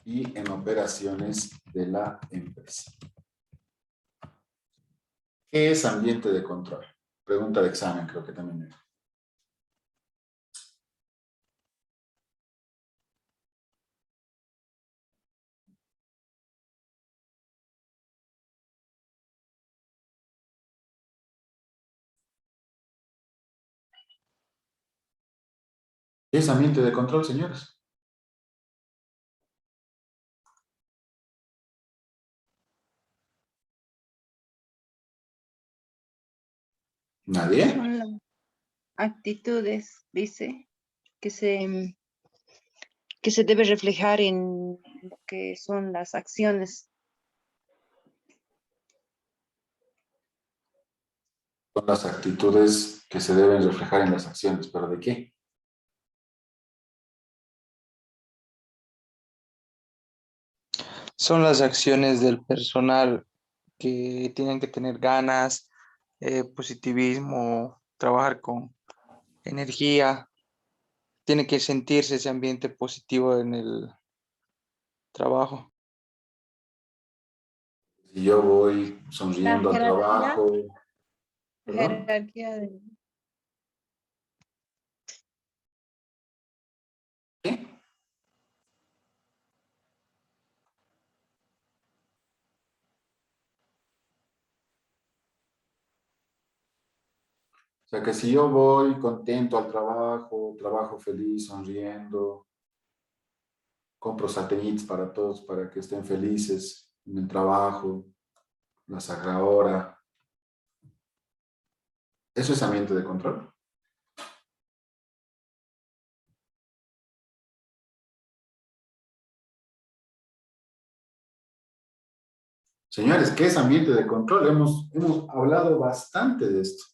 y en operaciones de la empresa. ¿Qué es ambiente de control? Pregunta de examen, creo que también era. ¿Qué es ambiente de control, señores? ¿Nadie? Son las actitudes, dice, que se debe reflejar en lo que son las acciones. Son las actitudes que se deben reflejar en las acciones, ¿pero de qué? Son las acciones del personal que tienen que tener ganas, positivismo, trabajar con energía. Tiene que sentirse ese ambiente positivo en el trabajo. Si yo voy La sonriendo al jerarquía, trabajo, ¿perdón? jerarquía de... ¿Qué? O sea, que si yo voy contento al trabajo, trabajo feliz, sonriendo, compro satélites para todos, para que estén felices en el trabajo, la sagrada hora. ¿Eso es ambiente de control? Señores, ¿qué es ambiente de control? Hemos hablado bastante de esto.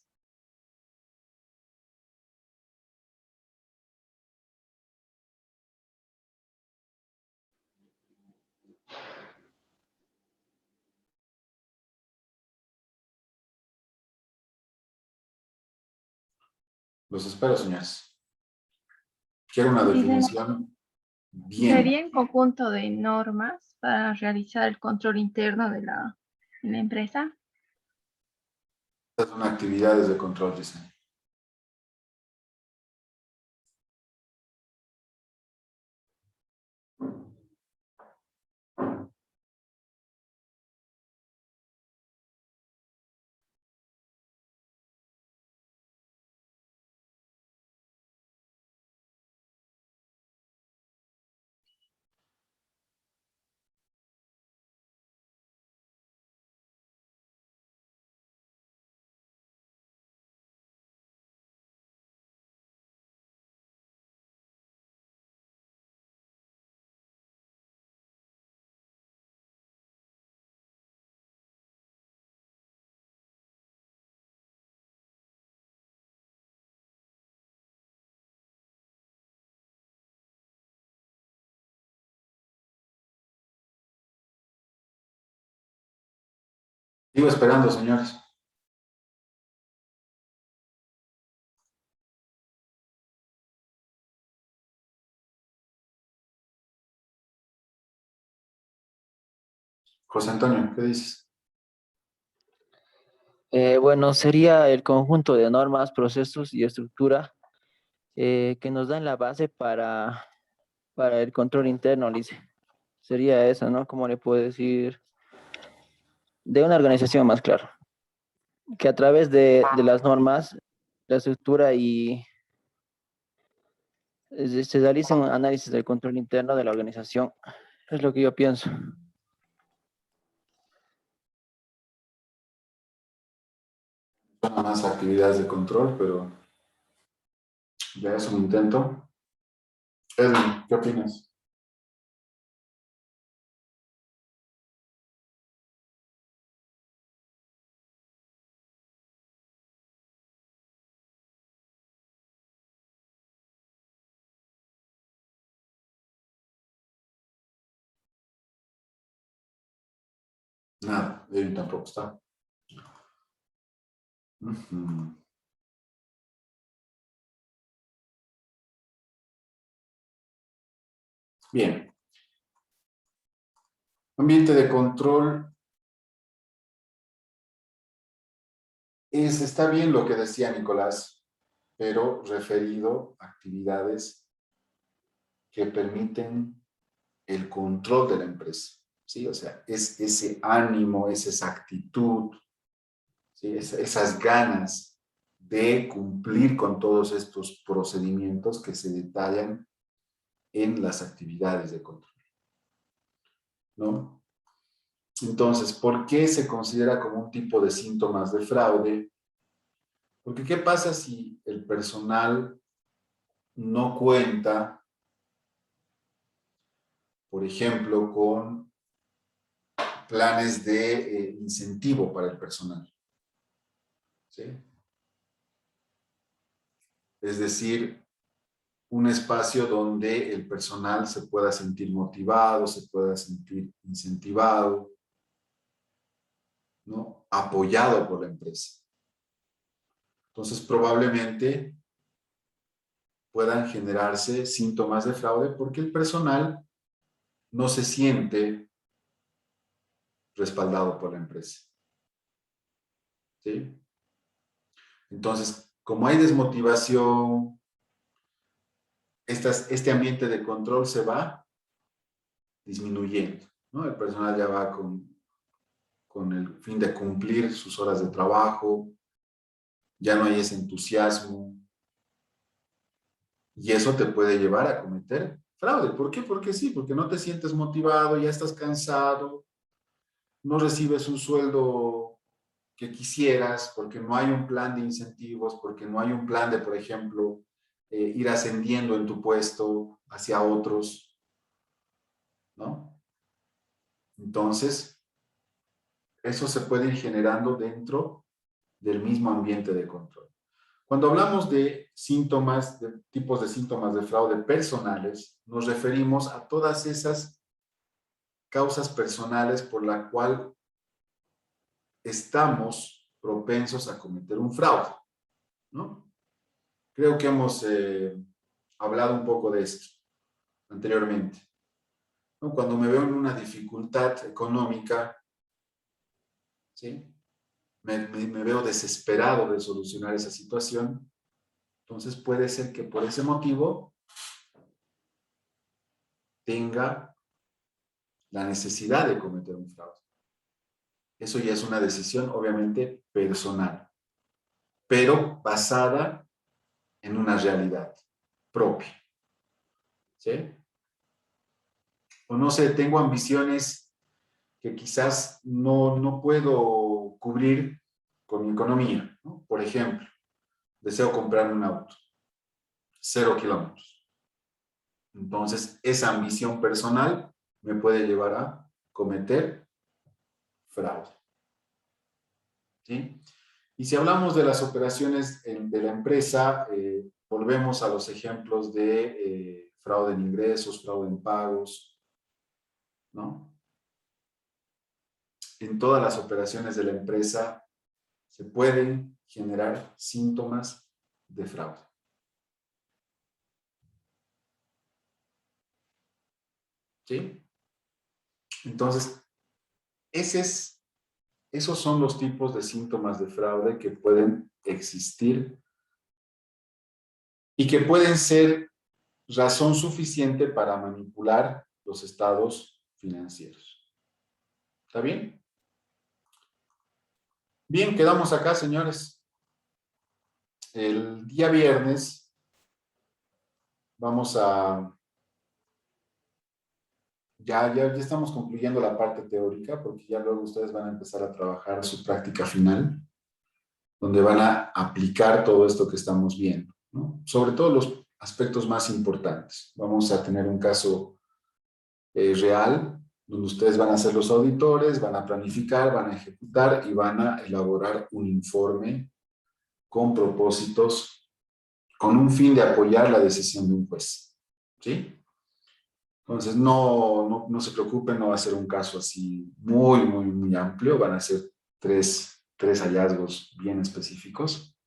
Los espero, señores. Quiero una definición bien. Sería en conjunto de normas para realizar el control interno de la empresa. Estas son actividades de control, dicen. Sigo esperando, señores. José Antonio, ¿qué dices? Bueno, sería el conjunto de normas, procesos y estructura que nos dan la base para el control interno, Lice. Sería eso, ¿no? ¿Cómo le puedo decir? De una organización más claro. Que a través de las normas, la estructura y se realice un análisis del control interno de la organización. Es lo que yo pienso. Son más actividades de control, pero ya es un intento. Edwin, ¿qué opinas? Nada, Edwin tampoco está. Ujú. Bien. Ambiente de control. Está bien lo que decía Nicolás, pero referido a actividades que permiten el control de la empresa. ¿Sí? O sea, es ese ánimo, es esa actitud, ¿sí? Esas ganas de cumplir con todos estos procedimientos que se detallan en las actividades de control, ¿no? Entonces, ¿por qué se considera como un tipo de síntomas de fraude? Porque ¿qué pasa si el personal no cuenta, por ejemplo, con planes de incentivo para el personal? ¿Sí? Es decir, un espacio donde el personal se pueda sentir motivado, se pueda sentir incentivado, ¿no? Apoyado por la empresa. Entonces, probablemente puedan generarse síntomas de fraude porque el personal no se siente respaldado por la empresa. ¿Sí? Entonces, como hay desmotivación, este ambiente de control se va disminuyendo, ¿no? El personal ya va con el fin de cumplir sus horas de trabajo, ya no hay ese entusiasmo, y eso te puede llevar a cometer fraude. ¿Por qué? Porque sí, porque no te sientes motivado, ya estás cansado, no recibes un sueldo que quisieras, porque no hay un plan de incentivos, porque no hay un plan de, por ejemplo, ir ascendiendo en tu puesto hacia otros, ¿no? Entonces, eso se puede ir generando dentro del mismo ambiente de control. Cuando hablamos de síntomas, de tipos de síntomas de fraude personales, nos referimos a todas esas causas personales por la cual estamos propensos a cometer un fraude, ¿no? Creo que hemos hablado un poco de esto anteriormente, ¿no? Cuando me veo en una dificultad económica, ¿sí? Me veo desesperado de solucionar esa situación, entonces puede ser que por ese motivo tenga la necesidad de cometer un fraude. Eso ya es una decisión, obviamente, personal, pero basada en una realidad propia. ¿Sí? O no sé, tengo ambiciones que quizás no puedo cubrir con mi economía, ¿no? Por ejemplo, deseo comprar un auto, 0 kilómetros. Entonces, esa ambición personal me puede llevar a cometer fraude. ¿Sí? Y si hablamos de las operaciones de la empresa, volvemos a los ejemplos de fraude en ingresos, fraude en pagos, ¿no? En todas las operaciones de la empresa se pueden generar síntomas de fraude. ¿Sí? Entonces, esos son los tipos de síntomas de fraude que pueden existir y que pueden ser razón suficiente para manipular los estados financieros. ¿Está bien? Bien, quedamos acá, señores. El día viernes vamos a... Ya estamos concluyendo la parte teórica porque ya luego ustedes van a empezar a trabajar su práctica final, donde van a aplicar todo esto que estamos viendo, ¿no? Sobre todo los aspectos más importantes. Vamos a tener un caso real, donde ustedes van a ser los auditores, van a planificar, van a ejecutar y van a elaborar un informe con propósitos, con un fin de apoyar la decisión de un juez, ¿sí? Entonces, no se preocupen, no va a ser un caso así muy amplio, van a ser tres hallazgos bien específicos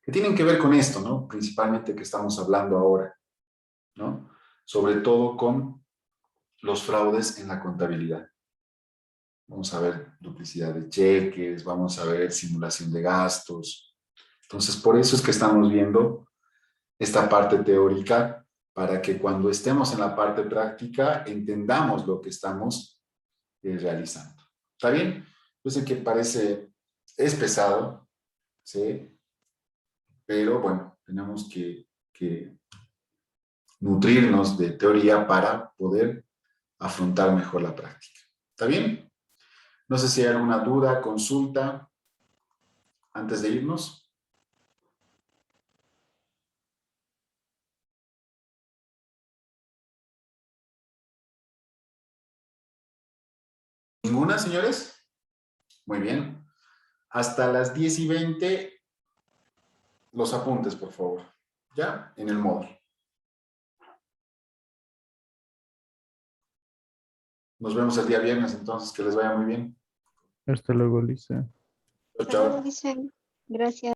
que tienen que ver con esto, ¿no? Principalmente que estamos hablando ahora, ¿no? Sobre todo con los fraudes en la contabilidad. Vamos a ver duplicidad de cheques, vamos a ver simulación de gastos. Entonces, por eso es que estamos viendo esta parte teórica, para que cuando estemos en la parte práctica entendamos lo que estamos realizando. ¿Está bien? Yo sé que es pesado, ¿sí? Pero bueno, tenemos que nutrirnos de teoría para poder afrontar mejor la práctica. ¿Está bien? No sé si hay alguna duda, consulta, antes de irnos. ¿Ninguna, señores? Muy bien. Hasta las 10:20, los apuntes, por favor. ¿Ya? En el módulo. Nos vemos el día viernes, entonces, que les vaya muy bien. Hasta luego, Lisa. Chao, chao. Dicen, gracias.